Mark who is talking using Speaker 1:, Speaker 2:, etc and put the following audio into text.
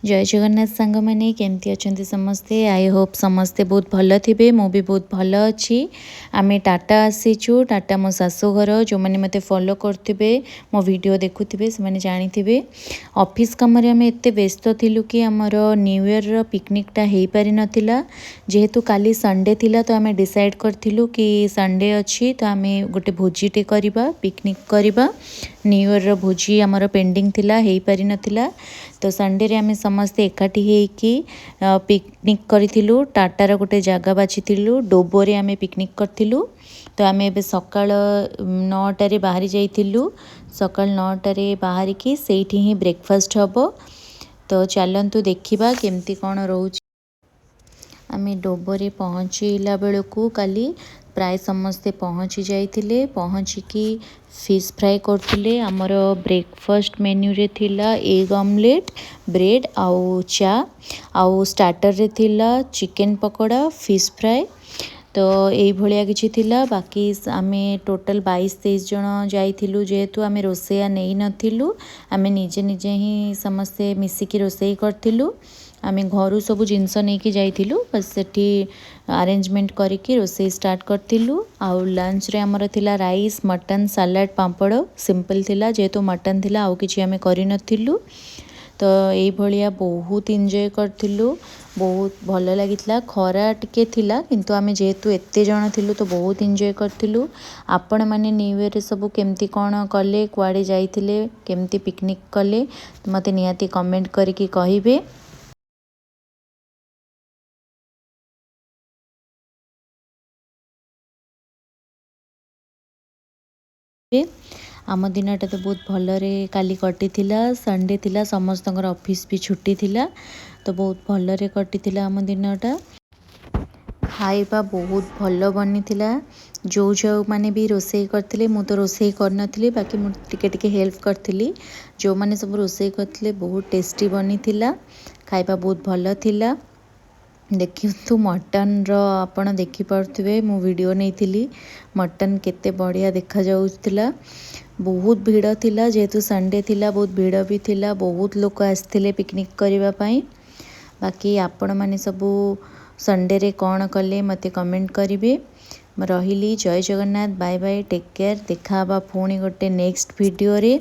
Speaker 1: जय जगन्नाथ सांग मैंने केमती अच्छा समस्ते आई होप समस्ते बहुत भल थे मु भी बहुत भल अच्छी आम टाटा आसीचु टाटा मो शाशुघर जो मैंने मत फॉलो करुवे मो वीडियो देखुवे से जानी ऑफिस कम आम एत व्यस्त थिलु कि आमर न्यू ईयर पिकनिकटा हो पारि नथिला जेहेतु काली संडे थिला तो आम डिसाइड करथिलु कि संडे अच्छी तो आम गोटे भोजीटे करबा पिकनिक करबा न्यू ईयर भोजी आमर पेंडिंग थिला हो पारि नथिला तो संडे रे आम समस्ते एकाठी होइकी पिकनिक करिथिलु टाटार गोटे जगह बाछिथिलु डोबोरे आम पिकनिक करथिलु तो आम एबे सकाळ 9टारे बाहरी जाइथिलु सकाळ 9टारे बाहरिकी सेठी ही ब्रेकफास्ट हबो तो चलंतु देखिबा केमती कोन रहउची। आम डोबोरे पहुँचला बेलू काली प्राय समस्ते पहुँची जाइथिले पहुँचिकी फिश फ्राए करथिले आमर ब्रेकफास्ट मेन्यू रे थिला एग ऑमलेट ब्रेड आउ चा आउ स्टार्टर रे थिला चिकेन पकोड़ा फिश फ्राए तो यही भाया किसी थिला बाकी आम टोटल 22-23 जन जाइथिलु जेहेतु आम रोसैया नहीं नथिलु आम निजे निजे ही समस्ते मिसिकी रोसई करथिलु आम घर सब जिनस नहीं कि जाइथिलु बस सेठी अरेंजमेंट करिकी रोसई स्टार्ट करथिलु आउ लंच रे हमर थिला राइस मटन सलाड पापड़ सिंपल थिला जेहेतु मटन थिला आउ किछि आम करि नथिलु तो यही भाया बहुत एंजॉय करथिलु बहुत भल लगितला खरा टिके थिला किंतु आमे जेहेतु एते जण थिलु तो बहुत एंजॉय करथिलु। आपण माने न्यू ईयर रे सब केमती कोन कले कुआडे जाइथिले केमती पिकनिक कले मते निहाती कमेंट करके कहिबे। आम दिनटा तो बहुत भलरे काली कटी संडे थिला समस्तଙ୍କର ऑफिस भी छुट्टी थिला तो बहुत भलरे कटी आम दिनटा खाइबा बहुत भल बनी थिला जो जो माने भी रोसई करथिले मु तो रोसई करनथिली बाकी मु टिके हेल्प करथिली जो माने सब रोसई करथिले बहुत टेस्टी बनी थिला खाइबा बहुत भल थिला। देखु मटन आपण देखि पारुथिबे मु वीडियो नहीं मटन केते बढ़िया देखा जाउथिला बहुत भीड़ थिला जेहेतु संडे थिला बहुत भीड़ भी थिला बहुत लोग आसथिले पिकनिक करबा पई बाकी आपण माने सब संडे रे कौन कले मते कमेंट करिवे रहिली जय Jagannath bye bye take care देखा पुणी गोटे नेक्स्ट वीडियो रे।